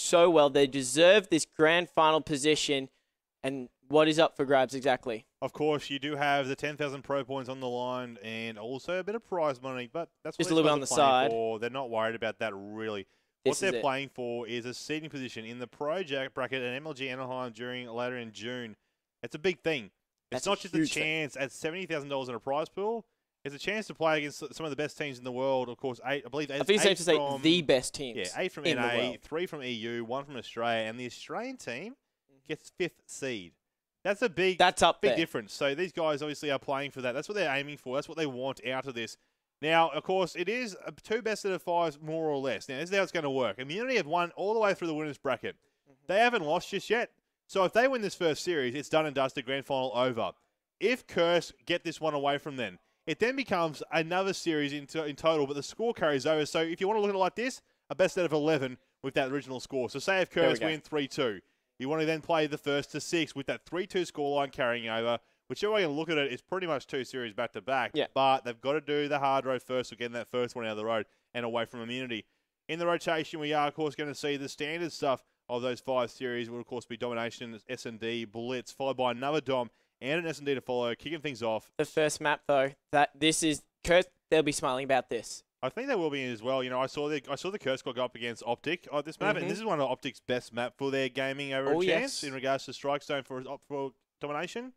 so well. They deserve this grand final position. And what is up for grabs exactly? Of course, you do have the 10,000 pro points on the line and also a bit of prize money, but that's just what a little bit on the side. For. They're not worried about that really. What they're playing for is a seeding position in the Pro bracket at MLG Anaheim later in June. It's a big thing. It's not just a chance at $70,000 in a prize pool. It's a chance to play against some of the best teams in the world. Of course, I believe it's safe to say the best teams. Yeah, 8 from NA, 3 from EU, 1 from Australia, and the Australian team gets 5th seed. That's a big difference. So these guys obviously are playing for that. That's what they're aiming for. That's what they want out of this. Now, of course, it is 2 best out of 5s, more or less. Now, this is how it's going to work. Immunity have won all the way through the winners bracket. They haven't lost just yet. So if they win this first series, it's done and dusted, grand final over. If Curse get this one away from them, it then becomes another series in total, but the score carries over. So if you want to look at it like this, a best out of 11 with that original score. So say if Curse win 3-2. You want to then play the 1st to 6 with that 3-2 scoreline carrying over. Whichever way you look at it, it's pretty much 2 series back-to-back. Yeah. But they've got to do the hard road first to getting that first one out of the road and away from immunity. In the rotation, we are, of course, going to see the standard stuff of those 5 series. Will, of course, be Domination, S&D, Blitz, followed by another Dom and an S&D to follow, kicking things off. The first map, though, Curse, they'll be smiling about this. I think they will be as well. You know, I saw the Curse squad go up against Optic on this map, and this is one of Optic's best map for their gaming over a chance in regards to strike zone for Domination.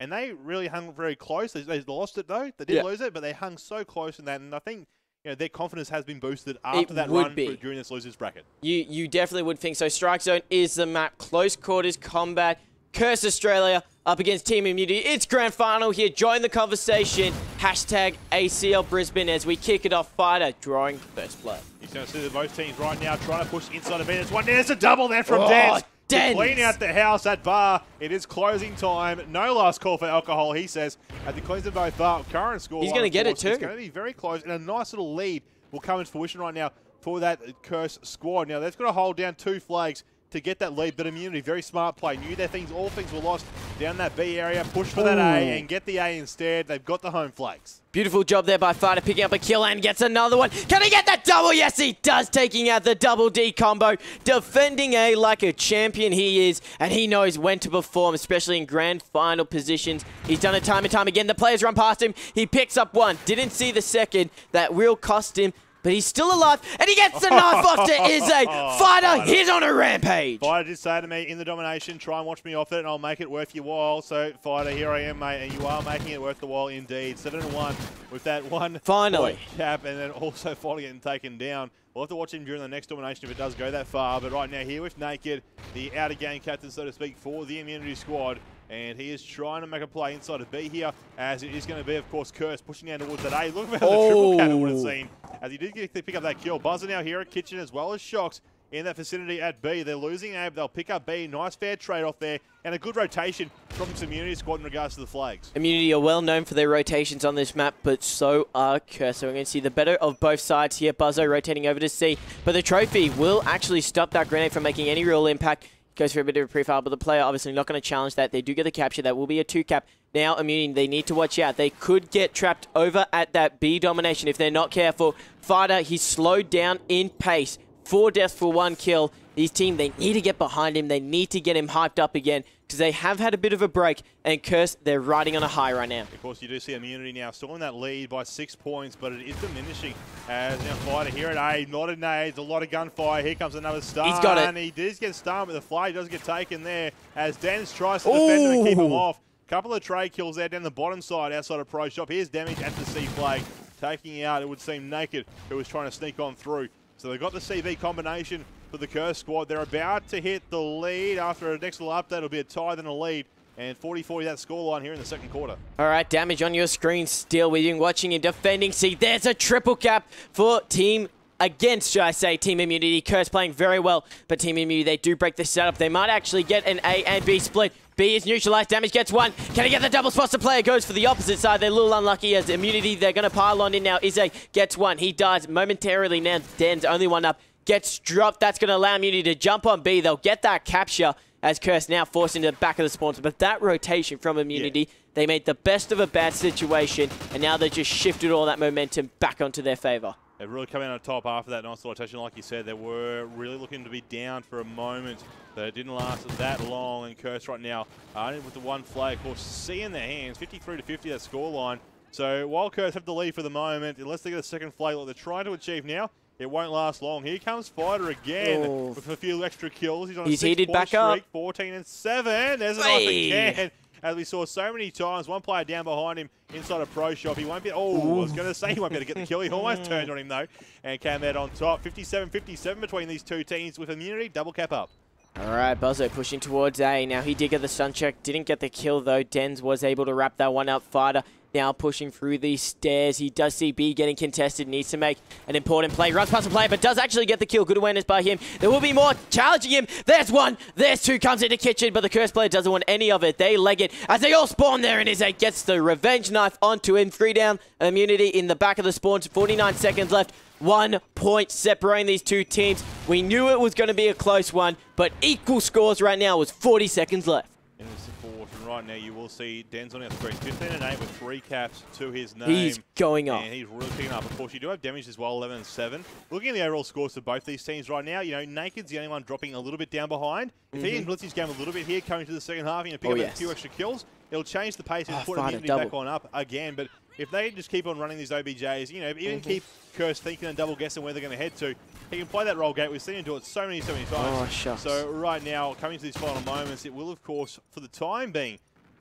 And they really hung very close. They lost it though. They did lose it, but they hung so close in that, and I think their confidence has been boosted after that run during this losers bracket. You definitely would think so. Strike zone is the map. Close quarters combat. Curse Australia up against Team Immunity. It's grand final here. Join the conversation. Hashtag ACL Brisbane as we kick it off. Fighter drawing first blood. You're going to see that both teams right now trying to push inside of it. There's a double there from Dens. To clean out the house at bar. It is closing time. No last call for alcohol, he says. At the cleans of both bar. Current score. He's going to get it too. It's going to be very close. And a nice little lead will come into fruition right now for that Curse squad. Now, they've got to hold down 2 flags to get that lead, but Immunity, very smart play. Knew all things were lost down that B area. Push for that A and get the A instead. They've got the home flags. Beautiful job there by Fighter, picking up a kill and gets another one. Can he get that double? Yes, he does, taking out the double D combo. Defending A like a champion he is, and he knows when to perform, especially in grand final positions. He's done it time and time again. The players run past him. He picks up one. Didn't see the second. That will cost him. But he's still alive, and he gets the knife off to Izzy. Fighter, he's on a rampage. Fighter did say to me in the Domination, try and watch me off it, and I'll make it worth your while. So, Fighter, here I am, mate, and you are making it worth the while indeed. 7-1 with that one point cap, and then also finally getting taken down. We'll have to watch him during the next Domination if it does go that far. But right now, here with Naked, the out-of-game captain, so to speak, for the Immunity squad. And he is trying to make a play inside of B here, as it is going to be, of course, Curse pushing down towards that A. Look at the triple cannon would have seen, as he did get to pick up that kill. Buzzer now here at Kitchen, as well as Shocks in that vicinity at B. They're losing A, but they'll pick up B. Nice fair trade-off there, and a good rotation from this Immunity squad in regards to the flags. Immunity are well known for their rotations on this map, but so are Curse. So we're going to see the better of both sides here. Buzzo rotating over to C, but the trophy will actually stop that grenade from making any real impact. Goes for a bit of a pre-fire, but the player obviously not going to challenge that. They do get the capture. That will be a 2-cap. Now, Immunity, they need to watch out. They could get trapped over at that B Domination if they're not careful. Fighter, he's slowed down in pace. 4 deaths for 1 kill. These team, they need to get behind him. They need to get him hyped up again because they have had a bit of a break. And Curse, they're riding on a high right now. Of course, you do see Immunity now still in that lead by 6 points, but it is diminishing as now Fighter here at A. Not an A. There's a lot of gunfire. Here comes another stun. He's got it. And he does get stunned, but the flag does get taken there as Dens tries to defend him and keep him off. Couple of trade kills there down the bottom side outside of Pro Shop. Here's damage at the C flag. Taking out, it would seem, Naked, who was trying to sneak on through. So they've got the CV combination for the Curse squad. They're about to hit the lead. After a next little update, it'll be a tie then a lead. And 40-40 that scoreline here in the second quarter. All right, damage on your screen still. We've been watching and defending. See, there's a triple cap for Team against, should I say, Team Immunity. Curse playing very well, but Team Immunity, they do break the setup. They might actually get an A and B split. B is neutralized. Damage gets 1. Can he get the double spots? The player goes for the opposite side. They're a little unlucky as Immunity, they're going to pile on in now. Izzy gets 1. He dies momentarily now. Dan's only 1 up. Gets dropped. That's going to allow Immunity to jump on B. They'll get that capture as Curse now forced into the back of the spawns. But that rotation from Immunity, they made the best of a bad situation, and now they just shifted all that momentum back onto their favor. They've really come out on top after that nice little rotation. Like you said, they were really looking to be down for a moment. But it didn't last that long. And Curse right now, with the one flag, of course, C in their hands. 53 to 50, that scoreline. So while Curse have the lead for the moment, unless they get a second flag like they're trying to achieve now, it won't last long. Here comes Fighter again with a few extra kills. He's on a 6-point streak, 14 and 7. There's a knife again. As we saw so many times, one player down behind him inside a pro shop. He won't be, I was going to say he won't be able to get the kill. He almost turned on him though and came out on top. 57-57 between these two teams with immunity, double cap up. All right, Buzzo pushing towards A. Now he did get the stun check, didn't get the kill though. Dens was able to wrap that one up. Fighter now pushing through these stairs. He does see B getting contested, needs to make an important play. Runs past the player, but does actually get the kill. Good awareness by him. There will be more challenging him. There's one, there's two, comes into kitchen, but the Curse player doesn't want any of it. They leg it as they all spawn there, and Izzy gets the revenge knife onto him. 3 down, immunity in the back of the spawn. 49 seconds left. 1 point separating these two teams. We knew it was going to be a close one, but equal scores right now with 40 seconds left. In the support, and right now you will see Den's on the screen, 15 and 8 with 3 caps to his name. He's going up. And he's really picking up. Of course, you do have damage as well, 11 and 7. Looking at the overall scores for both these teams right now, you know, Naked's the only one dropping a little bit down behind. If he can blitz his game a little bit here, coming to the second half, and pick up a few extra kills, it'll change the pace and put immunity back on up again. But if they just keep on running these OBJs, you know, even keep Curse thinking and double guessing where they're going to head to, he can play that roll gate. We've seen him do it so many times. Oh, shucks. So right now, coming to these final moments, it will, of course, for the time being,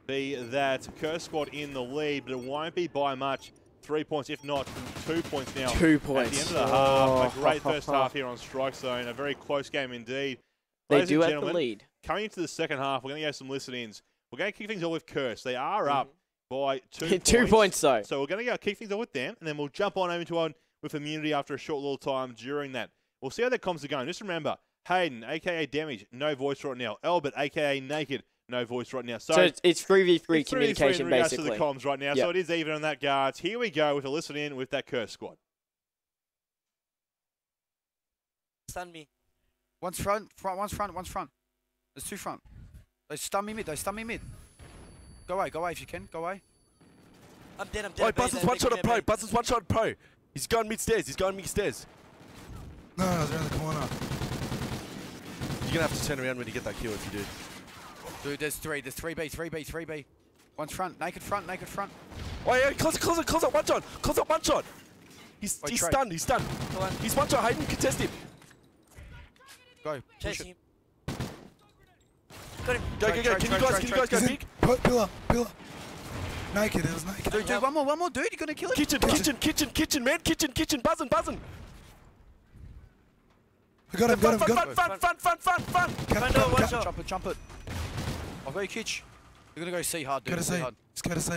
be that Curse squad in the lead, but it won't be by much. 3 points, if not 2 points now. 2 points. At the end of the half. A great first half here on Strike Zone. A very close game indeed. They do have the lead. Coming into the second half, we're going to get some listen-ins. We're going to kick things off with Curse. They are up by 2 points. 2 points, though. So we're going to go kick things off with them, and then we'll jump on over to one with immunity after a short little time during that. We'll see how that comms are going. Just remember, Hayden, a.k.a. Damage, no voice right now. Albert, a.k.a. Naked, no voice right now. So it's 3v3 communication, basically. To the comms right now, so it is even on that guards. Here we go with a listen-in with that Curse squad. Stun me. One's front, one's front. There's 2 front. They stun me mid, Go away if you can, go away. I'm dead. Oh, Buzzard's one shot at pro. He's going mid-stairs, No, I was around the corner. You're going to have to turn around when you get that kill if you do. Dude, there's 3B. One's front, naked front. Oh yeah, close up, one shot. He's stunned. He's one shot, Hayden, contest him. Go, chase him. Go. Can you guys go big? Pillar. Naked, it was naked. Dude, one more, dude, you're gonna kill it. Kitchen, man, kitchen, buzzing. I got him. Front. Jump it. I'll go kitch. You're gonna go C hard, dude. Let's go to C.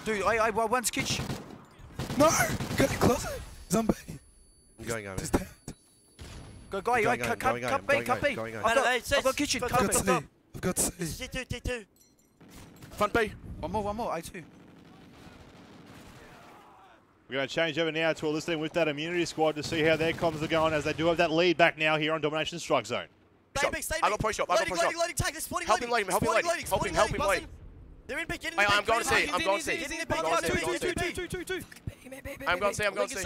Dude, I one's kitch. No! Get it closer. Zombie. I'm going over. Just tagged. Go, cut B. I've got kitchen. I've got C. D2. Front B. One more, A2. We're going to change over now to a listening with that immunity squad to see how their comms are going, as they do have that lead back now here on Domination Strike Zone. Stay big. I got pro shot. Loading, tag this. Help him load. Help him load. They're in big. I'm going to see. I'm going to see.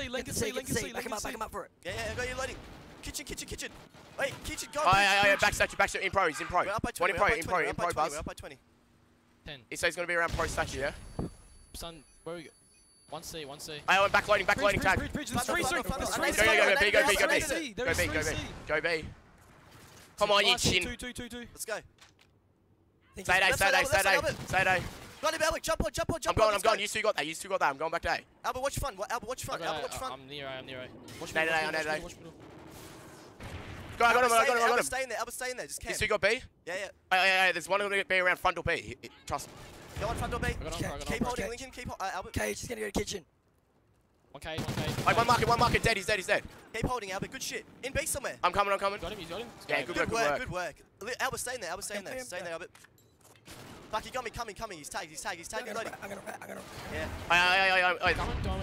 Link and see. Back him up for it. Yeah, go, you're loading. Kitchen. Wait, kitchen, go. Back in pro. He's in pro. We're up by 20 in pro, Buzz. We're up by 20. 10. He says he's going to be around pro statue, yeah? Son, where we go? 1C. I went backloading tag. Bridge. Go B. Come on, you chin. 2. Let's go. Stay day. Got him, Albert. Jump on. I'm going. You two got that. I'm going back to A. Albert, watch front. I'm near A. Stay day. Go, I got him. Albert's staying there. Just camp. You two got B? Yeah. There's one going to be around front door B. Trust me. Go on front door B. Keep holding, Lincoln. Lincoln. Albert. Cage, just gonna go to kitchen. 1K. One market, dead. He's dead. Keep holding, Albert. Good shit. In B somewhere. I'm coming. Got him. Yeah, good work. Albert's staying there. Staying there, Albert. Bucky got me, coming. He's tagged, reloading. I got him. Yeah.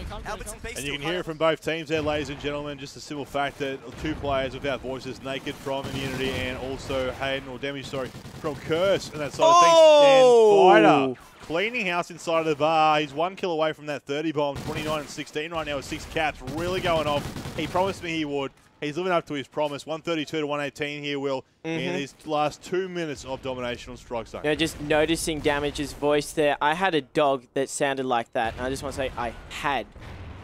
Come. Albertson B And still you can hear it from both teams there, ladies and gentlemen. Just the simple fact that two players without voices, Naked from Immunity and also Hayden, or Demi, sorry, from Curse and that side of things. And Fighter cleaning house inside of the bar. He's 1 kill away from that 30 bomb, 29 and 16 right now with 6 caps, really going off. He promised me he would. He's living up to his promise. 132 to 118 here, Will, in these last 2 minutes of domination on strike zone. You know, just noticing Damage's voice there. I had a dog that sounded like that. And I just want to say I had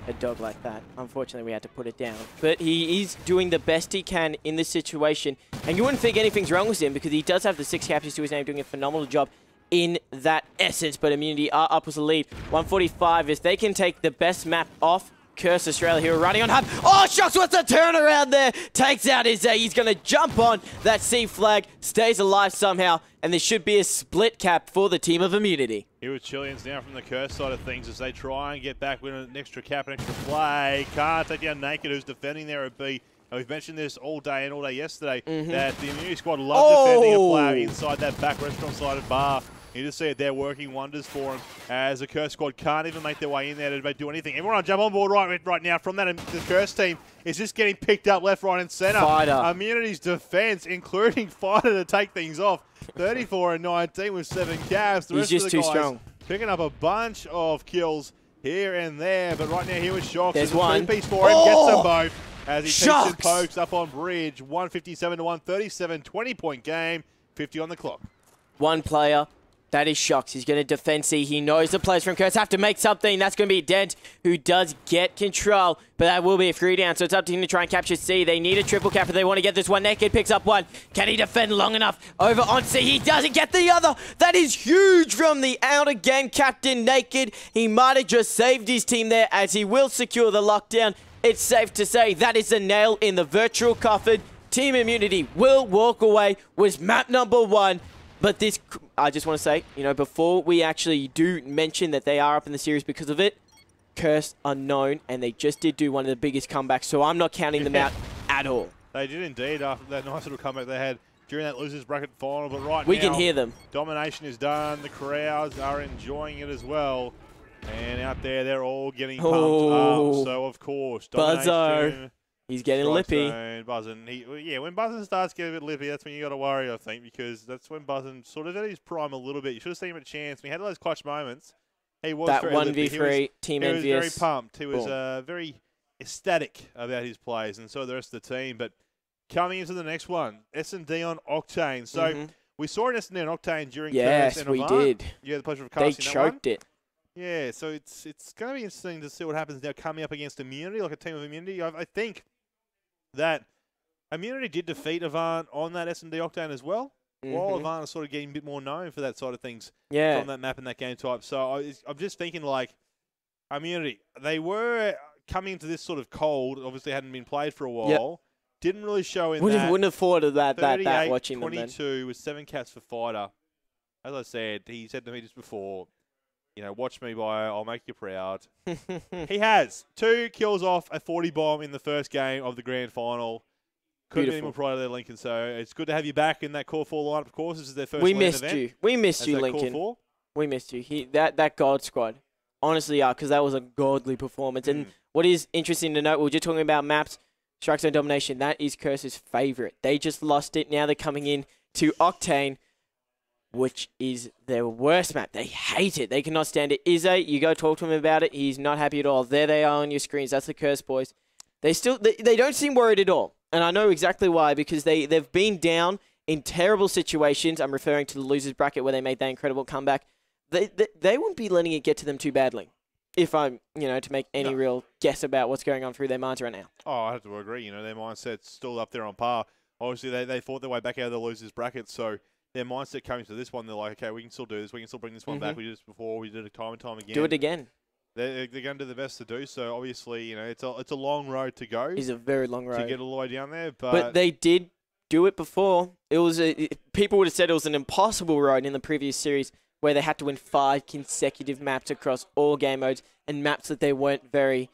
a dog like that. Unfortunately, we had to put it down. But he is doing the best he can in this situation. And you wouldn't think anything's wrong with him because he does have the 6 captures to his name, doing a phenomenal job in that essence. But Immunity are up with a lead. 145, if they can take the best map off Curse Australia here, running on hub. Oh, Shocks with the turnaround there. Takes out his A. He's going to jump on that C flag. Stays alive somehow. And there should be a split cap for the team of Immunity. Here with Chileans now from the Curse side of things as they try and get back with an extra cap, an extra flag. Can't take down Naked, who's defending there at B. And we've mentioned this all day and all day yesterday, that the Immunity squad love defending a flag inside that back restaurant-sided bar. You just see it there working wonders for him as the Curse squad can't even make their way in there to do anything. Everyone on jump on board right now from that. The Curse team is just getting picked up left, right, and center. Fighter. Immunity's defense, including Fighter to take things off. 34 and 19 with 7 caps. The He's rest just of the too guys strong. Picking up a bunch of kills here and there. But right now here with Shocks. There's a one. Two-piece for him. Gets them both as he Shocks. takes and pokes up on bridge. 157 to 137. 20-point game. 50 on the clock. One player. That is Shocks. He's going to defend C. He knows the players from Curse have to make something. That's going to be Dent, who does get control. But that will be a 3 down, so it's up to him to try and capture C. They need a triple cap if they want to get this one. Naked picks up one. Can he defend long enough? Over on C. He doesn't get the other. That is huge from the outer game captain, Naked. He might have just saved his team there as he will secure the lockdown. It's safe to say that is a nail in the virtual coffin. Team Immunity will walk away with map number 1. But this, I just want to say, you know, before we actually do mention that they are up in the series because of it, Curse are known, and they just did do one of the biggest comebacks, so I'm not counting them out at all. They did indeed after that nice little comeback they had during that losers bracket final. But right now, we can hear them. Domination is done. The crowds are enjoying it as well. And out there, they're all getting pumped up. So, of course, Domination. He's getting lippy. Buzzin. Yeah, when Buzzin starts getting a bit lippy, that's when you got to worry, I think, because that's when Buzzin sort of at his prime a little bit. You should have seen him a chance. When he had those clutch moments, he was that very 1v3 team envious. He was very pumped. He was very ecstatic about his plays, and so the rest of the team. But coming into the next one, S&D on Octane. So we saw an S&D on Octane during Yes, and we Avant. did. You had the pleasure of casting They choked it. Yeah, so it's going to be interesting to see what happens now coming up against Immunity, like a team of Immunity. I think that Immunity did defeat Avant on that S&D Octane as well, while Avant is sort of getting a bit more known for that side of things from that map and that game type. So I'm just thinking, like, Immunity, they were coming into this sort of cold, obviously hadn't been played for a while, didn't really show in that. Wouldn't have thought of that watching them then. 22 with 7 caps for Fighter. As I said, he said to me just before, you know, watch me, Bio. I'll make you proud. He has 2 kills off a 40 bomb in the first game of the grand final. Couldn't be any more proud of there, Lincoln. So it's good to have you back in that core 4 lineup. Of course, this is their first We LAN missed event you. We missed you, as that Lincoln. core 4. We missed you. That God squad. Honestly, because that was a godly performance. And what is interesting to note, we were just talking about maps, Strike Zone Domination. That is Curse's favorite. They just lost it. Now they're coming in to Octane, which is their worst map. They hate it. They cannot stand it. Izzy, you go talk to him about it. He's not happy at all. There they are on your screens. That's the Curse boys. They don't seem worried at all. And I know exactly why, because they've been down in terrible situations. I'm referring to the losers bracket where they made that incredible comeback. They wouldn't be letting it get to them too badly, if I'm, to make any real guess about what's going on through their minds right now. Oh, I have to agree. Their mindset's still up there on par. Obviously, they fought their way back out of the losers bracket, so their mindset coming to this one, they're like, okay, we can still do this. We can still bring this one back. We did this before. We did it time and time again. Do it again. They're going to do the best to do so. Obviously, it's a long road to go. It's a very long road to get all the way down there. But they did do it before. It was people would have said it was an impossible road in the previous series where they had to win 5 consecutive maps across all game modes and maps that they weren't very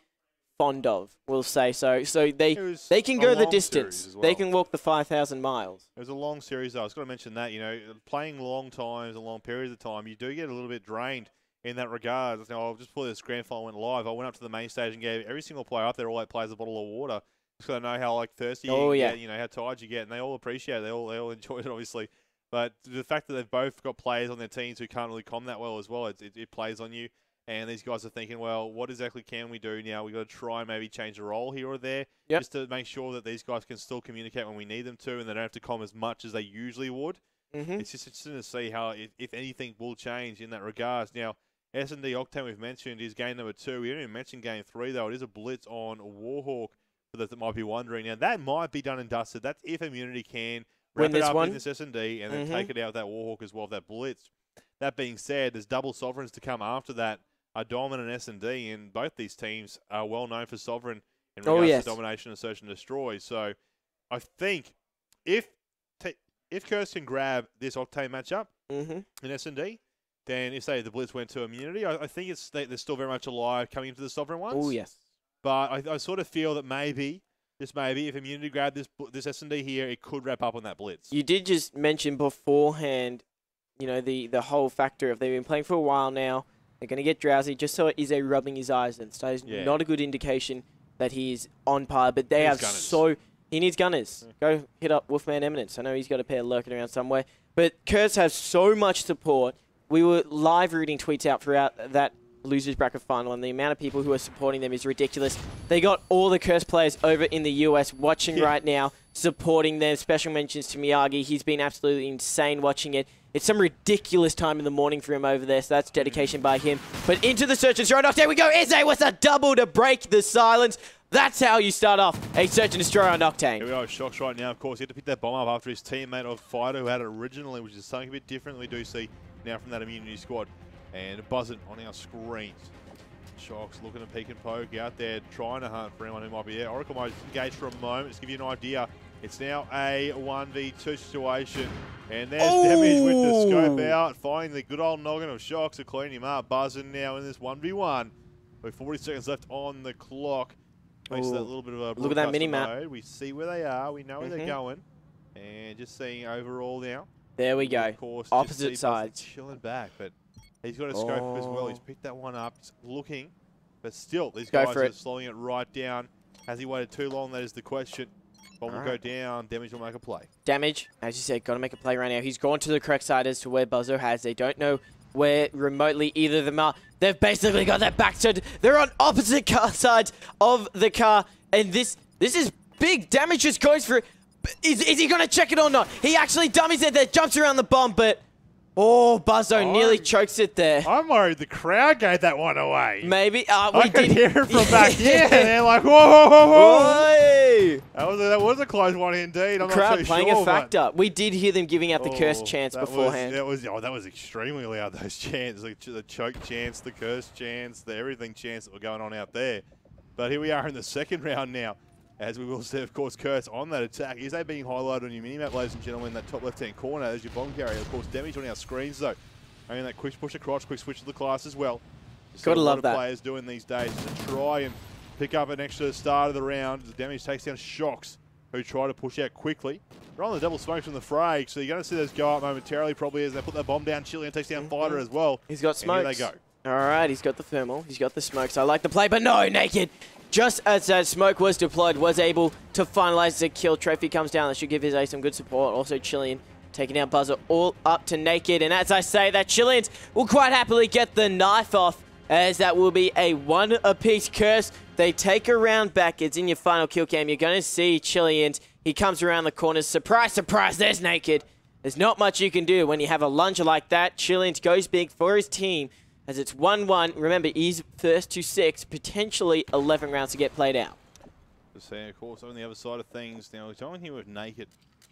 fond of, we'll say so. So they can go the distance. Well. They can walk the 5,000 miles. It was a long series, though. I was going to mention that, you know, playing long times and long periods of time, you do get a little bit drained in that regard. You know, just before this grand final went live, I went up to the main stage and gave every single player up there, all 8 players, a bottle of water. Just so I know how thirsty you get, you know, how tired you get, and they all appreciate it. They all enjoyed it, obviously. But the fact that they've both got players on their teams who can't really comm that well as well, it plays on you. And these guys are thinking, well, what exactly can we do now? We've got to try and maybe change a role here or there, just to make sure that these guys can still communicate when we need them to, and they don't have to comm as much as they usually would. It's just interesting to see how, if anything, will change in that regards. Now, S&D Octane we've mentioned is game number 2. We didn't even mention game 3, though. It is a blitz on Warhawk, for those that might be wondering. Now, that might be done and dusted. That's if Immunity can wrap it up in this S&D and then take it out with that Warhawk as well, that blitz. That being said, there's double Sovereigns to come after that. Dom and S&D, and both these teams are well known for Sovereign in regards to domination and search and destroy. So I think if Curse can grab this Octane matchup in S&D, then if, say, the Blitz went to Immunity, I think they're still very much alive coming into the Sovereign ones. Oh, yes. But I sort of feel that maybe, just maybe, if Immunity grabbed this S&D here, it could wrap up on that Blitz. You did just mention beforehand, you know, the whole factor of they've been playing for a while now. They're going to get drowsy. Just so Izzy rubbing his eyes, and so it's not a good indication that he's on par. But they have he needs gunners. Go hit up Wolfman Eminence. I know he's got a pair lurking around somewhere. But Curse has so much support. We were live reading tweets out throughout that losers bracket final, and the amount of people who are supporting them is ridiculous. They got all the Curse players over in the US watching right now, supporting them. Special mentions to Miyagi. He's been absolutely insane watching it. It's some ridiculous time in the morning for him over there, so that's dedication by him. But into the search and destroy. There we go. Izzy with a double to break the silence. That's how you start off a search and destroy on Octane. Here we go. Shocks right now. Of course, he had to pick that bomb up after his teammate of Fighter, who had it originally, which is something a bit different than we do see now from that Immunity squad. And Buzzard on our screens. Shocks looking to peek and poke out there, trying to hunt for anyone who might be there. Oracle might engage for a moment, just to give you an idea. It's now a 1v2 situation. And there's Damage with the scope out, finding the good old noggin of Shocks to clean him up. Buzzing now in this 1v1. With 40 seconds left on the clock. Makes that little bit of a look at that mini-map. We see where they are. We know where they're going. And just seeing overall now. There we go. Of course, opposite sides. Chilling back, but he's got a scope as well. He's picked that one up. He's looking. But still, these guys are slowing it right down. Has he waited too long? That is the question. Bomb will go down. Damage will make a play. Damage, as you said, got to make a play right now. He's gone to the correct side as to where Buzzo has. They don't know where remotely either of them are. They've basically got that back. So they're on opposite sides of the car. And this is big. Damage just goes for it. Is he going to check it or not? He actually dummies it there. Jumps around the bomb, but... Oh, Buzzo nearly chokes it there. I'm worried the crowd gave that one away. Maybe. I could hear it from back here. They're like, whoa, whoa, whoa, whoa. That was a close one indeed. I'm crowd not too playing a factor. We did hear them giving out the curse chants beforehand. That was extremely loud, those chants. The choke chants, the curse chants, the everything chants that were going on out there. But here we are in the second round now. As we will see, of course, Curse on that attack. Is that being highlighted on your minimap, ladies and gentlemen, in that top left-hand corner? There's your bomb carrier. Of course, Damage on our screens, though. And that quick push across, quick switch to the class as well. Gotta love that. Players doing these days to try and pick up an extra start of the round. The Damage takes down Shocks, who try to push out quickly. They're on the double smokes from the Frag, so you're going to see those go up momentarily, probably, as they put that bomb down. Chilean takes down Fighter as well. He's got smokes. And here they go. All right, he's got the thermal. He's got the smokes. I like the play, but no, Naked. Just as that smoke was deployed, was able to finalize the kill. Trophy comes down. That should give his A some good support. Also, Chilean taking out Buzzer all up to Naked. And as I say, that Chileans will quite happily get the knife off, as that will be a 1 apiece curse. They take a round back. It's in your final kill cam. You're going to see Chileans. He comes around the corners. Surprise, surprise, there's Naked. There's not much you can do when you have a lunger like that. Chileans goes big for his team. As it's 1-1, remember, he's first to 6, potentially 11 rounds to get played out. Just saying, of course, on the other side of things, now we're going here with Naked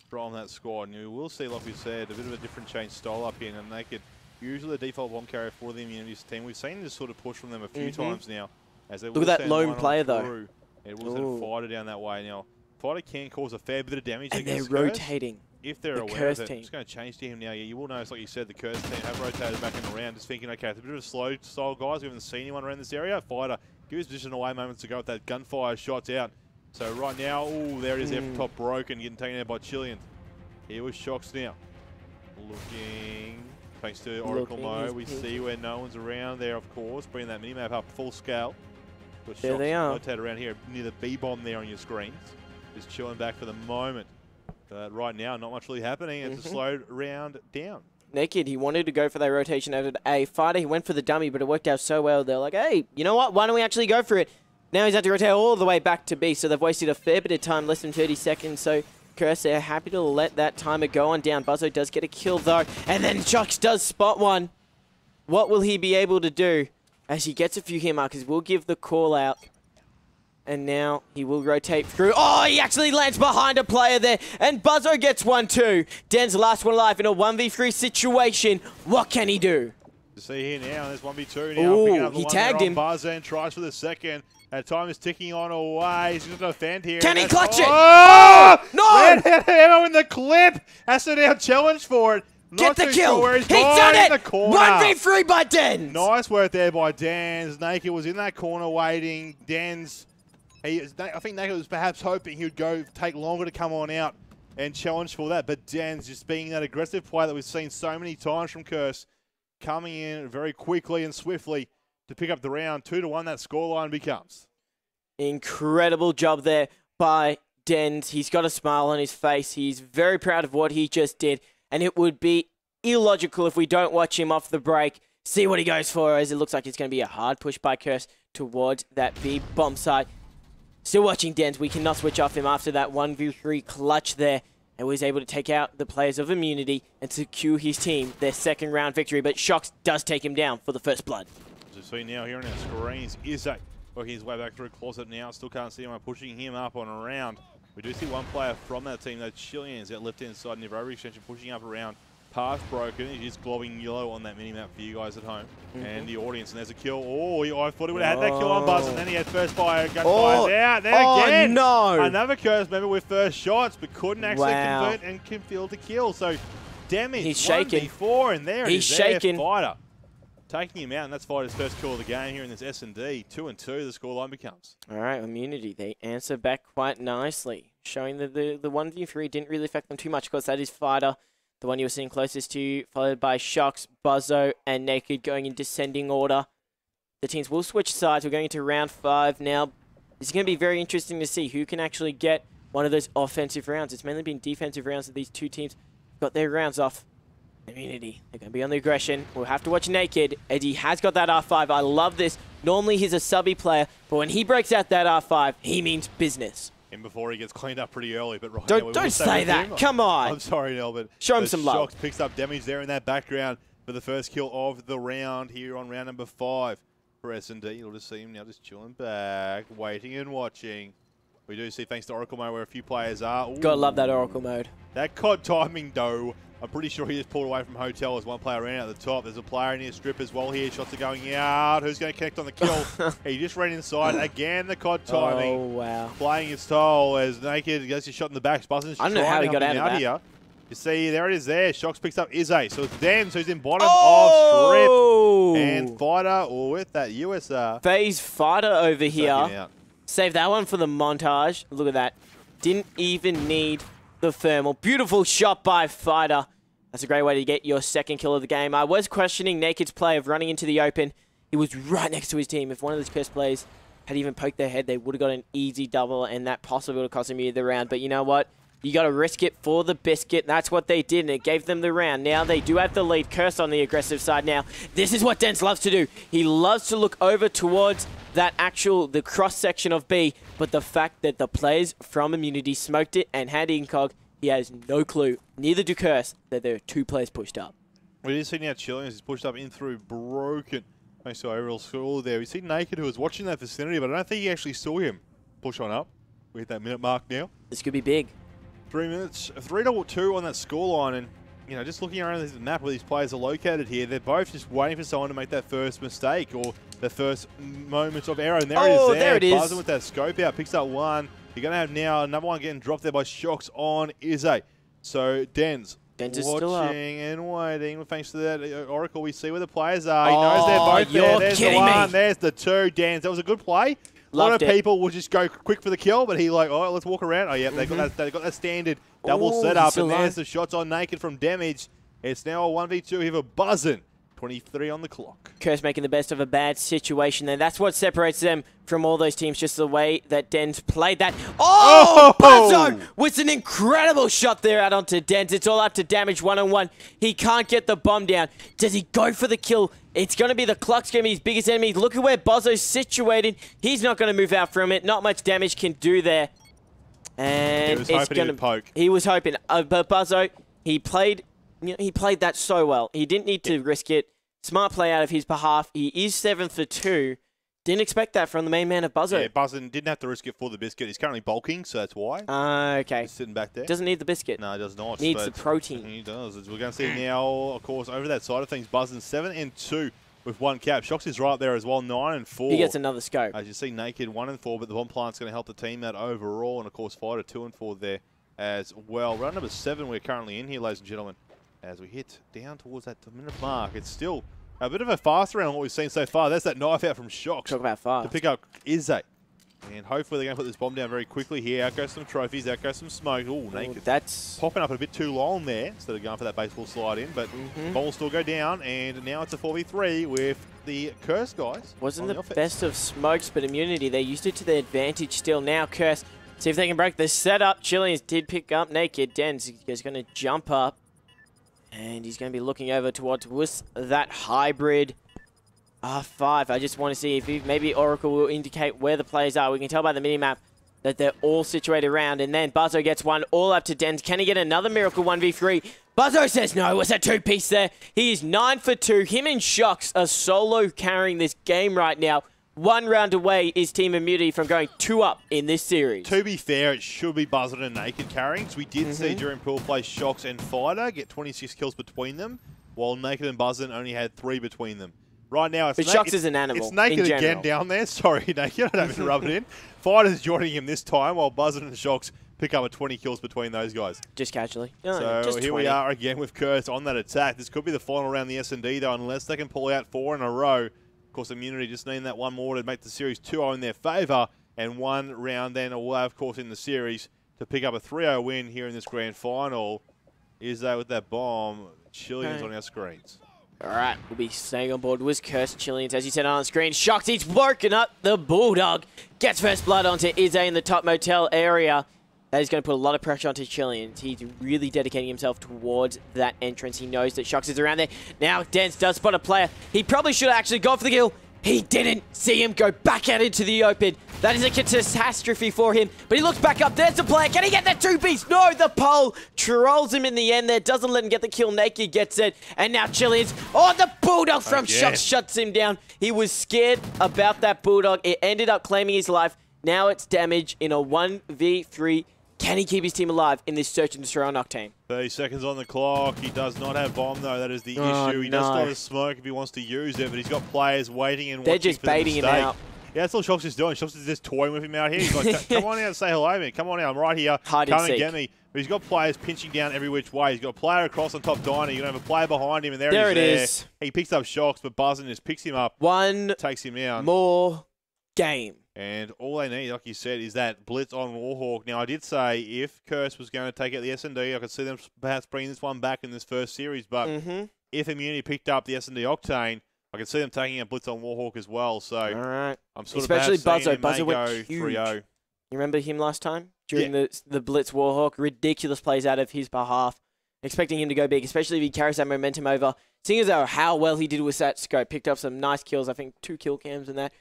from that squad. And you will see, like we said, a bit of a different change style up here. And Naked, usually the default bomb carrier for the Immunities team. We've seen this sort of push from them a few times now. As they look at that lone player, though. It will send a Fighter down that way. Now, Fighter can cause a fair bit of damage. And they're rotating. If they're aware of it, it's going to change to him now. Yeah, you will notice, like you said, the Curse team have rotated back and around, just thinking, okay, it's a bit of a slow style, guys. We haven't seen anyone around this area. Fighter give his position away moments ago with that gunfire shots out. So right now, oh, there it is, F top broken, getting taken out by Chilean. Here was Shocks now. Looking, thanks to Oracle mode, we see where no one's around there, of course, bringing that minimap up full scale. But There they are. rotate around here near the B-bomb there on your screens. Just chilling back for the moment. But right now, not much really happening. It's a slow round down. Naked, he wanted to go for that rotation out of A. Fighter, he went for the dummy, but it worked out so well. They're like, hey, you know what? Why don't we actually go for it? Now he's had to rotate all the way back to B, so they've wasted a fair bit of time, less than 30 seconds. So Curse, they're happy to let that timer go on down. Buzzo does get a kill, though, and then Shocks does spot one. What will he be able to do? As he gets a few hit markers, we'll give the call out. And now he will rotate through. Oh, he actually lands behind a player there. And Buzzo gets one too. Den's last one alive in a 1v3 situation. What can he do? To see here now, there's 1v2 now. Ooh, Picking up the he one tagged there on him. Buzzo and tries for the second. That time is ticking on away. He's going to defend here. Can he clutch it? Oh! No! Red ammo in the clip. Has to now challenge for it. Get the Not too kill. sure where he's He's gone. done In it. the corner. 1v3 by Dens. Nice work there by Dans. Naked was in that corner waiting. Dans, I think Naked was perhaps hoping he would go take longer to come on out and challenge for that. But Dans just being that aggressive player that we've seen so many times from Curse, coming in very quickly and swiftly to pick up the round. 2-1 that scoreline becomes. Incredible job there by Dens. He's got a smile on his face. He's very proud of what he just did. And it would be illogical if we don't watch him off the break, see what he goes for, as it looks like it's going to be a hard push by Curse towards that B bomb site. Still watching Dens. We cannot switch off him after that 1v3 clutch there. And was able to take out the players of Immunity and secure his team their second round victory. But Shocks does take him down for the first blood. As you see now here on our screens, Izak working his way back through closet now. Still can't see him. I'm pushing him up on a round. We do see one player from that team, that Chileans, that left-hand side near over extension, pushing up around. Path broken. It is glowing yellow on that minimap for you guys at home. And the audience. And there's a kill. Oh, I thought he would have had that kill on Buzz, and then he had first fire. Gunfire's out. There again. No. Another Curse member with first shots, but couldn't actually convert and can field the kill. So damage. He's shaking. 1v4, and there He's it is. shaking. Fighter taking him out, and that's Fighter's first kill of the game here in this S&D. 2-2, the scoreline becomes. All right, Immunity, they answer back quite nicely, showing that the 1v3 didn't really affect them too much. Of course, that is Fighter, the one you were seeing closest to, followed by Shocks, Buzzo, and Naked going in descending order. The teams will switch sides. We're going into round 5 now. It's going to be very interesting to see who can actually get one of those offensive rounds. It's mainly been defensive rounds that these two teams got their rounds off. Immunity, they're going to be on the aggression. We'll have to watch Naked. Eddie has got that R5. I love this. Normally he's a subby player, but when he breaks out that R5, he means business. And before he gets cleaned up pretty early, but right now don't say that. Come on. I'm sorry, Nel, but show him some love. Shocks picks up damage there in that background for the first kill of the round here on round number 5 for S&D. You'll just see him now just chilling back, waiting and watching. We do see, thanks to Oracle mode, where a few players are. Ooh, gotta love that Oracle mode. That COD timing, though. I'm pretty sure he just pulled away from Hotel as one player ran out the top. There's a player in his strip as well here. Shots are going out. Who's going to connect on the kill? He just ran inside. Again, the COD timing. Oh, wow. Playing its toll as Naked gets his shot in the back. Buzzins I don't know how he got out of that. Here. You see, there it is there. Shocks picks up Izzy. So it's Dems who's in bottom of strip. And Fighter with that USR. FaZe Fighter over here. Save that one for the montage. Look at that. Didn't even need the thermal. Beautiful shot by Fighter. That's a great way to get your second kill of the game. I was questioning Naked's play of running into the open. He was right next to his team. If one of those Curse players had even poked their head, they would have got an easy double, and that possibly would have cost him the round. But you know what? You got to risk it for the biscuit. That's what they did, and it gave them the round. Now they do have the lead. Curse on the aggressive side now. This is what Dens loves to do. He loves to look over towards that the cross-section of B, but the fact that the players from Immunity smoked it and had Incog, he has no clue, neither do Curse, that there are two players pushed up. We did see now Chileans is pushed up in through broken. Thanks to overall score there. We see Naked who was watching that vicinity, but I don't think he actually saw him push on up. We hit that minute mark now. This could be big. 3 minutes, 3-2 on that scoreline, and you know, just looking around this map where these players are located here, they're both just waiting for someone to make that first mistake or the first moment of error. And there it is. There it is. Buzzing with that scope out, picks up one. You're going to have now another one getting dropped there by Shocks on Izzy. So Dens Dens is still up. Watching and waiting. Thanks to that Oracle, we see where the players are. He knows they're both you're there. There's the kidding one. me. There's the two. Dens. That was a good play. A lot of people will just go quick for the kill, but he like, oh, let's walk around. Oh, yeah, they got that standard double setup, and there's the shots on Naked from Damage. It's now a 1v2 here for Buzzin'. 23 on the clock. Curse making the best of a bad situation there. That's what separates them from all those teams, just the way that Dens played that. Oh! Buzzo with an incredible shot there out onto Dens. It's all up to Damage one-on-one. He can't get the bomb down. Does he go for the kill? It's going to be the Cluck's going to be his biggest enemy. Look at where Buzzo's situated. He's not going to move out from it. Not much damage can do there. And he was hoping he would poke. He was hoping. But Buzzo, he played that so well. He didn't need to risk it. Smart play out of his behalf. He is 7 for 2. Didn't expect that from the main man of Buzzo. Yeah, Buzzin' didn't have to risk it for the biscuit. He's currently bulking, so that's why. Okay. He's sitting back there. Doesn't need the biscuit. No, he does not. Needs the protein. He does. As we're going to see now, of course, over that side of things, Buzzin' 7 and 2 with 1 cap. Shox is right there as well, 9 and 4. He gets another scope. As you see, Naked 1 and 4, but the bomb plant's going to help the team out overall, and of course, Fighter 2 and 4 there as well. Round number 7 we're currently in here, ladies and gentlemen. As we hit down towards that minute mark, it's still a bit of a fast round what we've seen so far. There's that knife out from Shox. Talk about fast. To pick up Izze. And hopefully they're going to put this bomb down very quickly here. Out goes some trophies, out goes some smoke. Ooh, Naked. That's popping up a bit too long there instead of going for that baseball slide in. But bomb will still go down, and now it's a 4v3 with the Curse guys. Wasn't the best of smokes, but immunity. They used it to their advantage still. Now Curse, see if they can break the setup. Chileans did pick up Naked. Dens is going to jump up. And he's going to be looking over towards that hybrid R5. I just want to see if maybe Oracle will indicate where the players are. We can tell by the minimap that they're all situated around. And then Buzzo gets one all up to Dens. Can he get another Miracle 1v3? Buzzo says no. It was a 2-piece there. He is 9 for 2. Him and Shox are solo carrying this game right now. 1 round away is Team Immunity from going 2 up in this series. To be fair, it should be Buzzin' and Naked carrying. So we did see during pool play Shox and Fighter get 26 kills between them, while Naked and Buzzin' only had 3 between them. Right now, it's Shox is an animal. It's Naked again down there. Sorry, Naked. I don't mean to rub it in. Fighter's joining him this time, while Buzzin' and Shox pick up a 20 kills between those guys. Just casually. So just here 20. we are again with Curse on that attack. This could be the final round of the S&D, though, unless they can pull out 4 in a row. Of course, Immunity just needing that one more to make the series 2-0 in their favour, and 1 round then away, of course, in the series to pick up a 3-0 win here in this grand final. Is that with that bomb? Chileans on our screens. All right, we'll be staying on board with Curse Chileans, as you said on screen. Shox, he's woken up the Bulldog. Gets first blood onto Izze in the top motel area. That is going to put a lot of pressure onto Chileans. He's really dedicating himself towards that entrance. He knows that Shox is around there. Now, Dens does spot a player. He probably should have actually gone for the kill. He didn't see him go back out into the open. That is a catastrophe for him. But he looks back up. There's the player. Can he get that 2-piece? No, the pole trolls him in the end there. Doesn't let him get the kill. Naked gets it. And now Chileans. Oh, the Bulldog from Shox shuts him down. He was scared about that Bulldog. It ended up claiming his life. Now it's Damage in a 1v3. Can he keep his team alive in this search and destroy on Octane? 30 seconds on the clock. He does not have bomb, though. That is the issue. He does still have smoke if he wants to use it, but he's got players waiting and watching. They're just baiting him out. Yeah, that's all Shox is doing. Shox is just toying with him out here. He's like, come on out and say hello, man. Come on out. I'm right here. Come and get me. But he's got players pinching down every which way. He's got a player across on top Diner. You're going to have a player behind him, and there it is. He picks up Shox, but Buzzin' just picks him up. Takes him down. More game. And all they need, like you said, is that blitz on Warhawk. Now, I did say if Curse was going to take out the S&D, I could see them perhaps bringing this one back in this first series. But if Immunity picked up the S&D Octane, I could see them taking a blitz on Warhawk as well. So I'm sort especially of Buzzo. Buzzo went huge. 3-0. You remember him last time during the blitz Warhawk? Ridiculous plays out of his behalf. Expecting him to go big, especially if he carries that momentum over. Seeing as how well he did with that scope, picked up some nice kills. I think 2 kill cams in that.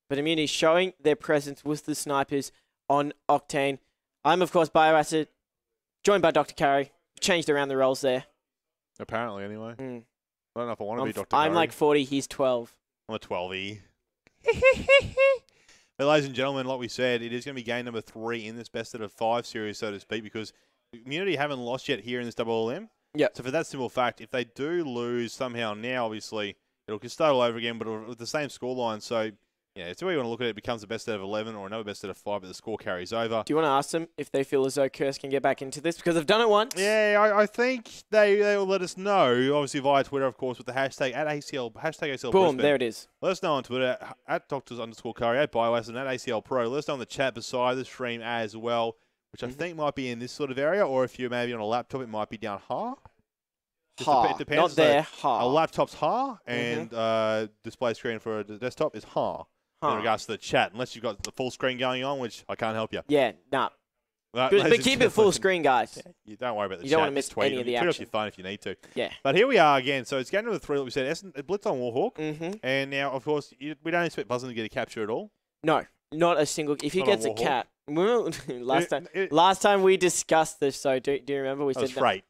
But Immunity showing their presence with the snipers on Octane. I'm, of course, Bioacid, joined by Dr. Carey. Changed around the roles there. Apparently, anyway. I don't know if I want to be Dr. Carey. I'm like 40, he's 12. I'm a 12-y. But, ladies and gentlemen, like we said, it is going to be game number 3 in this best out of 5 series, so to speak, because Immunity haven't lost yet here in this LLM. Yep. So, for that simple fact, if they do lose somehow now, obviously, it'll start all over again, but with the same scoreline. So, Yeah, it's the way you want to look at it. It becomes the best out of 11 or another best out of 5, but the score carries over. Do you want to ask them if they feel as though Curse can get back into this? Because they've done it once. Yeah, I think they will let us know, obviously via Twitter, of course, with the hashtag #ACL Boom, Brisbane. there it is. Let us know on Twitter, @Doctors_Curry, @BioAs, and @ACL Pro. Let us know in the chat beside the stream as well, which I think might be in this sort of area, or if you're maybe on a laptop, it might be down It depends. Not there, A laptop's and display screen for a desktop is in regards to the chat, unless you've got the full screen going on, which I can't help you. Yeah, nah. But keep it full screen, guys. Yeah, you don't worry about the chat. You don't want to miss any of the action. Tweet off your phone if you need to. Yeah. But here we are again. So it's game number 3, like we said. Blitz on Warhawk. And now, of course, we don't expect Buzzin to get a capture at all. No, not a single. If he gets a cap, last time we discussed this, so do you remember? We said freight.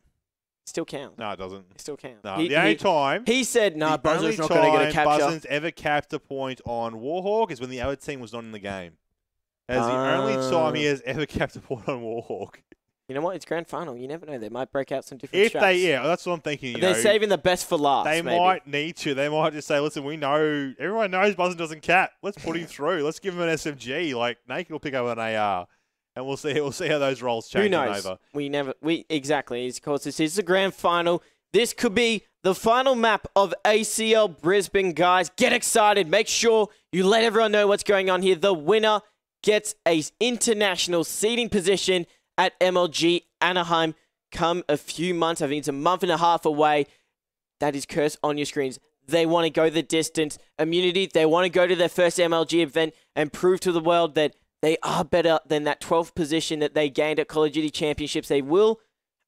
Still counts. No, it doesn't. It still counts. No, the only time he said, "No, Buzzer's not going to get a capture." Buzzins ever capped a point on Warhawk is when the other team was not in the game. That's the only time he has ever capped a point on Warhawk. You know what? It's grand final. You never know. They might break out some different straps. That's what I'm thinking. They're saving the best for last. They might need to. They might just say, "Listen, we know everyone knows Buzzin doesn't cap. Let's put him through. Let's give him an SMG. Like Naked will pick up an AR." And we'll see how those roles change. Who knows? Over. Exactly. Of course, this is the grand final. This could be the final map of ACL Brisbane, guys. Get excited. Make sure you let everyone know what's going on here. The winner gets a international seating position at MLG Anaheim come a few months. I think it's a month and a half away. That is Curse on your screens. They want to go the distance. Immunity, they want to go to their first MLG event and prove to the world that they are better than that 12th position that they gained at Call of Duty Championships. They will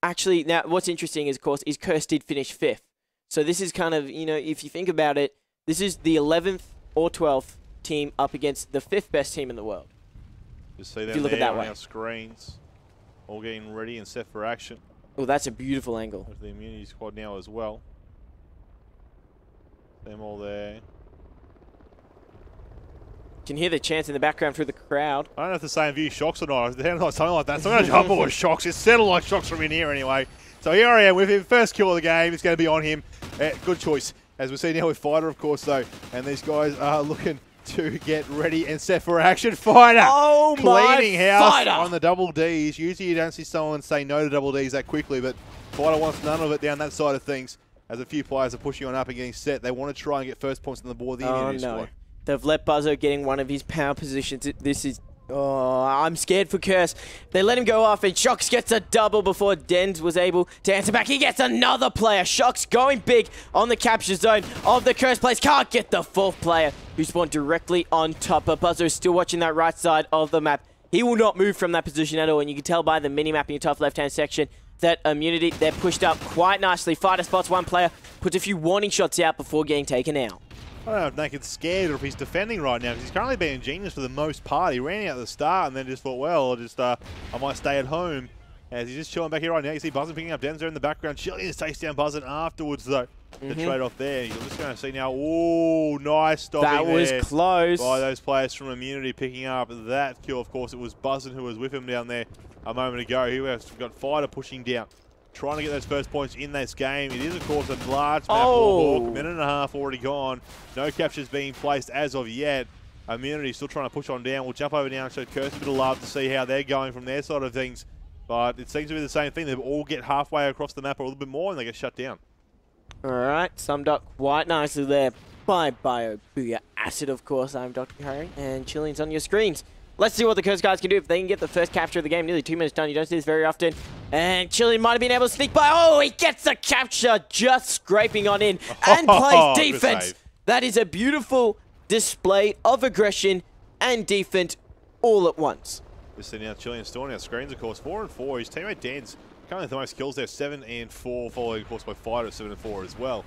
actually... Now, what's interesting is, of course, is Curse did finish 5th. So this is kind of, if you think about it, this is the 11th or 12th team up against the 5th best team in the world. Just see them if you look at that way. Our screens, all getting ready and set for action. Oh, that's a beautiful angle. There's the immunity squad now as well. Them all there. You can hear the chants in the background through the crowd. I don't know if the same view shocks or not. They don't like something like that. So I'm going to jump over shocks. It's settled like shocks from in here anyway. So here I am with him. First kill of the game. It's going to be on him. Good choice. As we see now with Fighter, of course, though. And these guys are looking to get ready and set for action. Fighter! Oh, cleaning house Fighter on the double Ds. Usually you don't see someone say no to double Ds that quickly, but Fighter wants none of it down that side of things. As a few players are pushing on up and getting set, they want to try and get first points on the board. The immunity squad. They've let Buzzo getting one of his power positions. This is... Oh, I'm scared for Curse. They let him go off, and Shocks gets a double before Dens was able to answer back. He gets another player. Shocks going big on the capture zone of the Curse place. Can't get the 4th player who spawned directly on top. But Buzzo is still watching that right side of the map. He will not move from that position at all, and you can tell by the mini-map in your top left-hand section that Immunity, they're pushed up quite nicely. Fighter spots one player, puts a few warning shots out before getting taken out. I don't know if Naked's scared or if he's defending right now, because he's currently being ingenious for the most part. He ran out at the start and then just thought, well, I might stay at home. As he's just chilling back here right now. You see Buzzin picking up Denzer in the background. Chillian takes down Buzzin afterwards, though. The trade-off there. You're just going to see now, oh, nice stopping That was there close. by those players from Immunity picking up that kill. Of course, it was Buzzin who was with him down there a moment ago. Here we've got Fighter pushing down, trying to get those first points in this game. It is, of course, a large map. A minute and a half already gone. No captures being placed as of yet. Immunity still trying to push on down. We'll jump over now and show Curse a bit of love to see how they're going from their side of things. But it seems to be the same thing. They all get halfway across the map or a little bit more and they get shut down. All right, summed up quite nicely there by Booyah Acid, of course. I'm Dr. Curry, and Chillian's on your screens. Let's see what the Curse guys can do if they can get the first capture of the game. Nearly 2 minutes done. You don't see this very often. And Chillian might have been able to sneak by. Oh, he gets a capture, just scraping on in and plays defense. That is a beautiful display of aggression and defense all at once. We're seeing now Chillian still on our screens, of course. 4 and 4. His teammate Dan's currently the most kills there. 7 and 4, followed, of course, by Fighter 7 and 4 as well.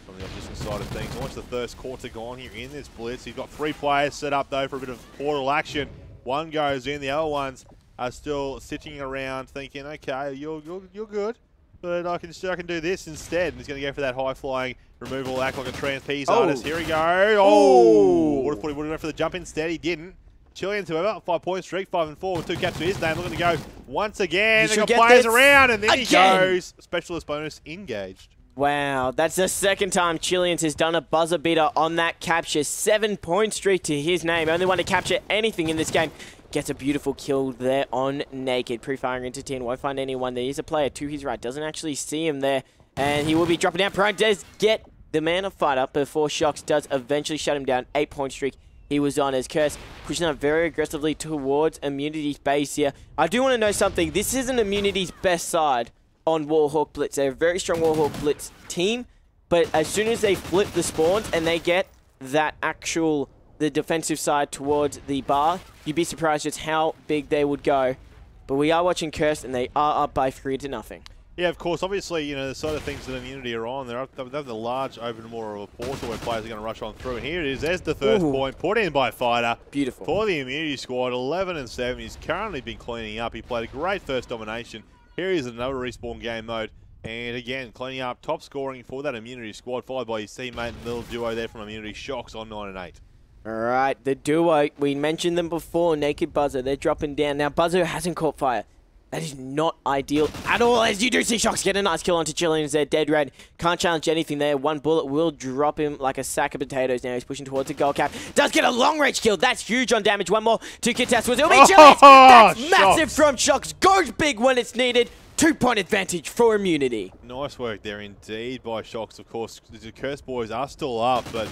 On the opposition side of things. Watch the first quarter gone here in this blitz. He's got 3 players set up, though, for a bit of portal action. One goes in, the other ones are still sitting around thinking, okay, you're good, but I can do this instead. And he's going to go for that high-flying removal, act like a trans peas artist. Here we go. Oh! Would have went for the jump instead. He didn't. Chillian, however, 5-point streak, 5 and 4 with 2 caps to his name. Looking to go once again. They've got players around, and then he goes. Specialist bonus engaged. Wow, that's the second time Chileans has done a buzzer beater on that capture. 7-point streak to his name. Only one to capture anything in this game. Gets a beautiful kill there on Naked. Pre-firing into 10. Won't find anyone. There is a player to his right. Doesn't actually see him there. And he will be dropping down. Prime does get the man a fight up before Shox does eventually shut him down. 8-point streak he was on as Curse pushing up very aggressively towards Immunity's base here. I do want to know something. This isn't Immunity's best side on Warhawk Blitz. They're a very strong Warhawk Blitz team, but as soon as they flip the spawns and they get that the defensive side towards the bar, you'd be surprised just how big they would go. But we are watching Curse, and they are up by 3-0. Yeah, of course. Obviously, you know, the side of things that Immunity are on, they have the large open more of a portal where players are going to rush on through. And here it is. There's the first point put in by Fighter. Beautiful. For the Immunity squad, 11-7. He's currently been cleaning up. He played a great first domination. Here is another respawn game mode. And again, cleaning up, top scoring for that Immunity squad, followed by his teammate, the little duo there from Immunity, Shox on 9 and 8. All right, the duo, we mentioned them before, Naked Buzzer, they're dropping down. Now, Buzzer hasn't caught fire. That is not ideal at all, as you do see Shox get a nice kill onto Chileans. They're dead red. Can't challenge anything there. One bullet will drop him like a sack of potatoes. Now he's pushing towards the goal cap. Does get a long-range kill. That's huge on damage. One more to contest. It'll be Chileans. That's massive from Shox. Goes big when it's needed. 2-point advantage for Immunity. Nice work there indeed by Shox. Of course, the Curse boys are still up, but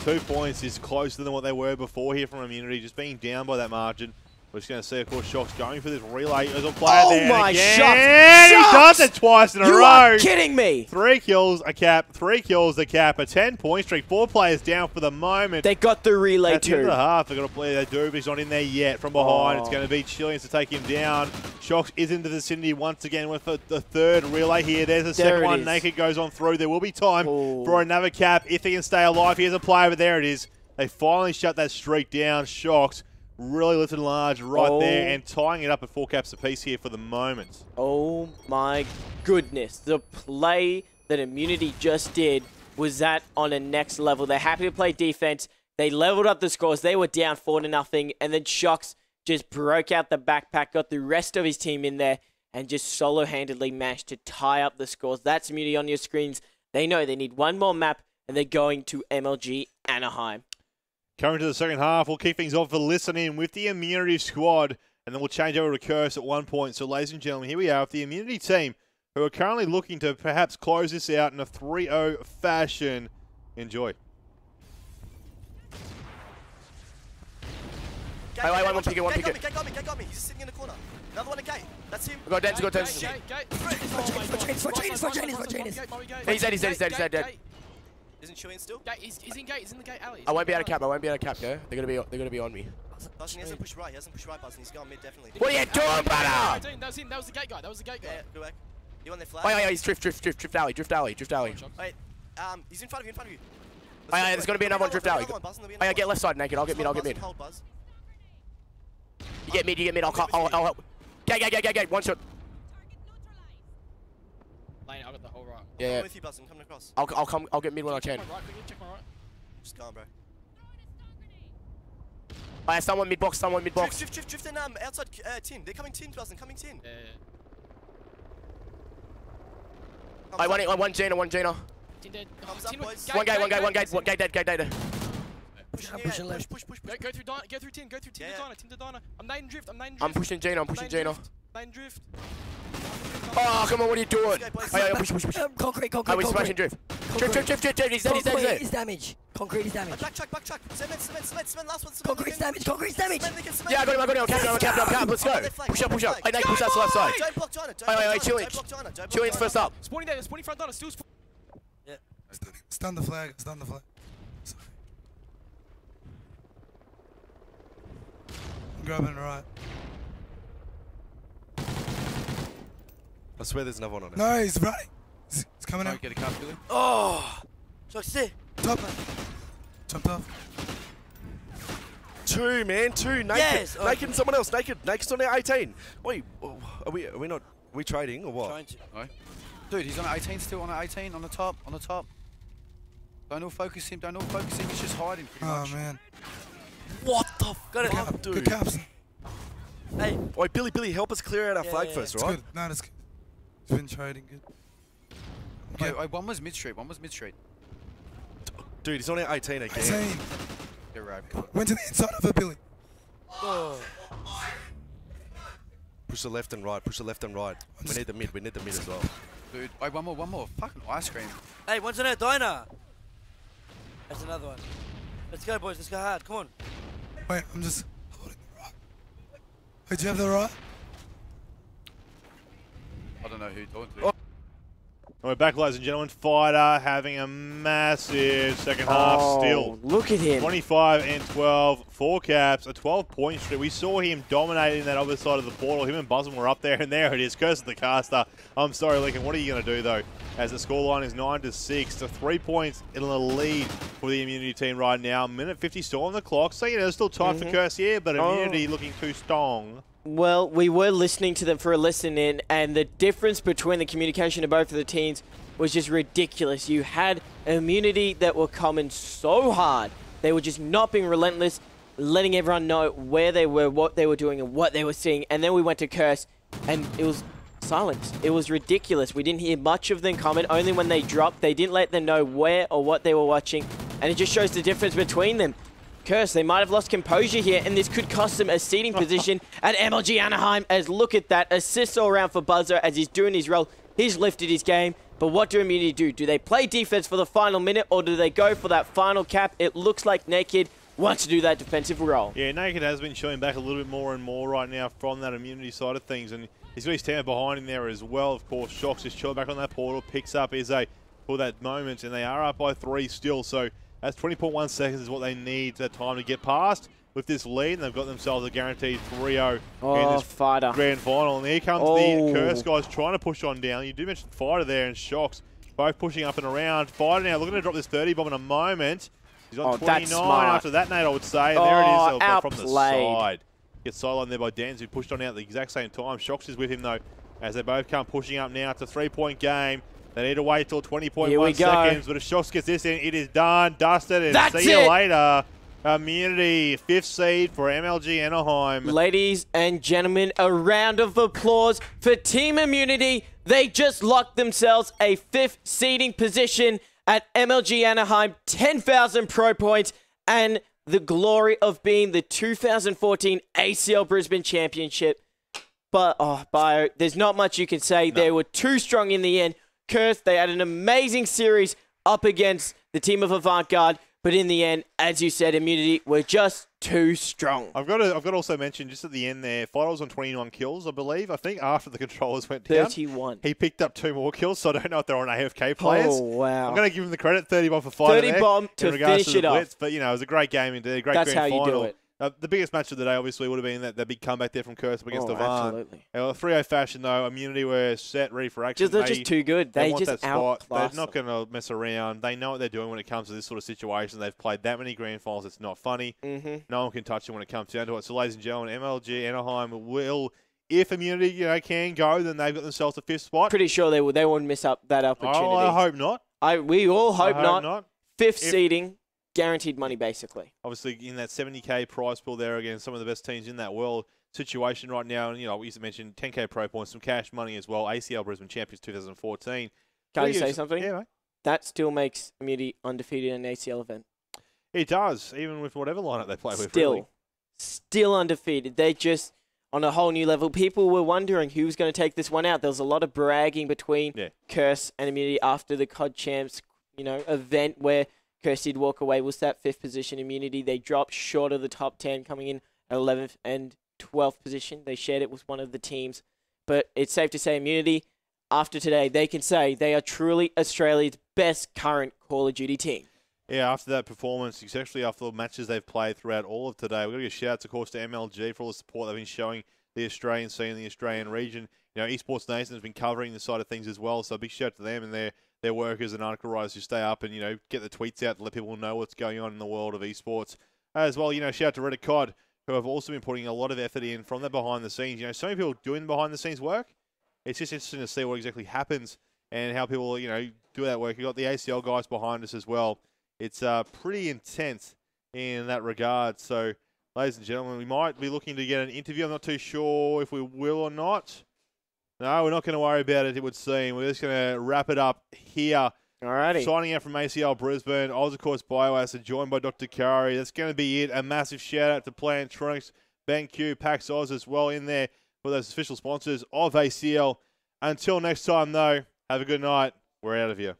2 points is closer than what they were before here from Immunity, just being down by that margin. We're just going to see, of course, Shox going for this relay. There's a player there. Oh my Shox! He does it twice in a row. You are kidding me. 3 kills, a cap. 3 kills, a cap. A 10-point streak. 4 players down for the moment. They got the relay At the too. end of the half, they've got a player. They do, but he's not in there yet. From behind, it's going to be Chileans to take him down. Shox is in the vicinity once again with the third relay here. There's the second one. Naked goes on through. There will be time for another cap if he can stay alive. Here's a player, but there it is. They finally shut that streak down. Shox really lifted large there and tying it up at 4 caps apiece here for the moment. Oh my goodness. The play that Immunity just did was that on a next level. They're happy to play defense. They leveled up the scores. They were down 4-0, and then Shox just broke out the backpack, got the rest of his team in there, and just solo-handedly managed to tie up the scores. That's Immunity on your screens. They know they need one more map, and they're going to MLG Anaheim. Coming to the second half, we'll kick things off for listening with the Immunity squad, and then we'll change over to Curse at 1 point. So, ladies and gentlemen, here we are with the Immunity team, who are currently looking to perhaps close this out in a 3-0 fashion. Enjoy. Wait, one pick it, one pick it. Gate got me. He's sitting in the corner. Another one at Gate. That's him. Got Dens, got Dens. He's dead. Isn't Chilean still? He's in Gate. He's in the Gate alley. I won't be able to cap. Yeah, they're gonna be on me. Buzzin, he hasn't pushed right. Buzzin. He's gone mid, definitely. What are you doing, brother? That was him. That was the Gate guy. Yeah, go back. You on their flag? Wait, he's drift alley. Wait, he's in front of you. There's gonna be another one drift alley. Get left side, Naked. I'll get mid. Hold Buzz. You get mid. I'll help. Gate. One shot. Lane, I got the whole right. Yeah. I'm with you, Buzz. I'm coming across. I'll get mid when I can. Check my right. Just go on, bro. Someone mid box. Drift in outside tin. They're coming tin, Buzz. Coming tin. Yeah. One Gina. Tin dead. One gate dead. Push. Go through tin. Go through tin to Diner. I'm nading drift. I'm pushing Gina. Nading drift. Oh, come on, what are you doing? Push. Concrete. We're smashing drift. Drift. He's dead. Concrete is damage. Backtrack. Cement, last one. Concrete's damage. Yeah, I got him. Cap. Let's go. Push up. Hey, Nate, push that to left side. Don't block China. Chileans first up. Spawning there. Spawning front Diner. Still Yeah. Stand the flag. Sorry. I'm grabbing right. I swear there's another one on it. No, he's right. He's coming out. Get a cap, Billy. Oh! Shox there. Jumped off. 2, man. 2. Naked. Yes. Naked and someone else. Naked's on their 18. Wait, are we not? Are we trading or what? Trying to. No. Dude, he's on 18 still. On 18. On the top. Don't all focus him. He's just hiding pretty much. Oh man. What the fuck, dude? Good caps. Hey. Wait, Billy, help us clear out our flag first, It's right? good. No, it's good. He's been trading good. Okay. One was mid-street. One was mid-street. Dude, he's on our 18 again. 18. You're right. Went to the inside of it, Billy. Push the left and right. Push the left and right. We need the mid. We need the mid as well. Dude, wait, one more. Fucking ice cream. Hey, one's in our diner. That's another one. Let's go, boys. Let's go hard. Come on. Wait, I'm just holding the rock. Wait, do you have the rock? I don't know who you're talking to. We're back, ladies and gentlemen. Fighter having a massive second half still. Look at him. 25 and 12, 4 caps, a 12-point streak. We saw him dominating that other side of the portal. Him and Buzzin were up there, and there it is. Curse of the caster. I'm sorry, Lincoln. What are you going to do, though? As the scoreline is 9-6, to 3 points in the lead for the Immunity team right now. Minute 50 still on the clock. So, you know, still tight for Curse here, but Immunity looking too strong. Well, we were listening to them for a listen in, and the difference between the communication of both of the teams was just ridiculous. You had Immunity that were coming so hard. They were just not being relentless, letting everyone know where they were, what they were doing, and what they were seeing. And then we went to Curse, and it was silence. It was ridiculous. We didn't hear much of them comment. Only when they dropped, they didn't let them know where or what they were watching. And it just shows the difference between them. Curse, they might have lost composure here, and this could cost them a seating position at MLG Anaheim. As look at that, assists all around for Buzzer as he's doing his role. He's lifted his game, but what do Immunity do? Do they play defense for the final minute, or do they go for that final cap? It looks like Naked wants to do that defensive role. Yeah, Naked has been showing back a little bit more and more right now from that Immunity side of things, and he's got his team behind him there as well. Of course, Shocks is chilling back on that portal, picks up Izzy for that moment, and they are up by 3 still, so that's 20.1 seconds is what they need that time to get past with this lead, and they've got themselves a guaranteed 3-0 in this Fighter. grand final. And here comes the Curse guys trying to push on down. You do mention Fighter there and Shocks, both pushing up and around. Fighter now looking to drop this 30 bomb in a moment. He's on 29 after that nade, I would say. And there it is from the side. Gets sidelined there by Danz, who pushed on out at the exact same time. Shocks is with him, though, as they both come pushing up now. It's a 3-point game. They need to wait till 20.1 seconds, but if Shocks gets this in, it is done, dusted, and see you later. Immunity, 5th seed for MLG Anaheim. Ladies and gentlemen, a round of applause for Team Immunity. They just locked themselves a 5th seeding position at MLG Anaheim, 10,000 pro points, and the glory of being the 2014 ACL Brisbane Championship. But, Bio, there's not much you can say. They were too strong in the end. Curse, they had an amazing series up against the team of Avant-Garde, but in the end, as you said, Immunity were just too strong. I've got to also mention, just at the end there, Fighter was on 21 kills, I believe. I think after the controllers went down, 31. He picked up 2 more kills, so I don't know if they're on AFK players. Oh, wow. I'm going to give him the credit, 30 bomb for Fighter 30 bomb to finish it off. But, you know, it was a great game indeed, great grand final. That's how you do it. The biggest match of the day, obviously, would have been that big comeback there from Curse up against Avant. Absolutely. 3-0 fashion, though. Immunity were set, ready for action. They're just too good. They want just that spot. They're not going to mess around. They know what they're doing when it comes to this sort of situation. They've played that many grand finals. It's not funny. No one can touch them when it comes down to it. So, ladies and gentlemen, MLG Anaheim will, if Immunity can go, then they've got themselves a 5th spot. Pretty sure they won't miss up that opportunity. Oh, I hope not. We all hope not. 5th seeding. Guaranteed money, basically. Obviously, in that 70k prize pool there, again, some of the best teams in that world situation right now. And, you know, we used to mention 10k pro points, some cash money as well. ACL Brisbane Champions 2014. Can I say something? Yeah, mate. That still makes Immunity undefeated in an ACL event. It does, even with whatever lineup they play with. Still undefeated. They just, on a whole new level, people were wondering who was going to take this one out. There was a lot of bragging between Curse and Immunity after the CoD Champs, event where Curse did walk away, was that 5th position. Immunity, they dropped short of the top 10, coming in at 11th and 12th position. They shared it with one of the teams. But it's safe to say Immunity, after today, they can say they are truly Australia's best current Call of Duty team. Yeah, after that performance, especially after the matches they've played throughout all of today, we've got to give shout-outs, of course, to MLG for all the support they've been showing the Australian scene, the Australian region. You know, Esports Nation has been covering the side of things as well, so a big shout out to them and their workers and article writers who stay up and, get the tweets out to let people know what's going on in the world of esports. As well, shout out to Reddit CoD, who have also been putting a lot of effort in from the behind the scenes. So many people doing behind the scenes work. It's just interesting to see what exactly happens and how people, do that work. You've got the ACL guys behind us as well. It's pretty intense in that regard. So, ladies and gentlemen, we might be looking to get an interview. I'm not too sure if we will or not. No, we're not going to worry about it, it would seem. We're just going to wrap it up here. Alrighty. Signing out from ACL Brisbane, Oz, of course, Bioacid, joined by Dr. Kari. That's going to be it. A massive shout out to Plantronics, BenQ, Pax Oz as well in there for those official sponsors of ACL. Until next time, though, have a good night. We're out of here.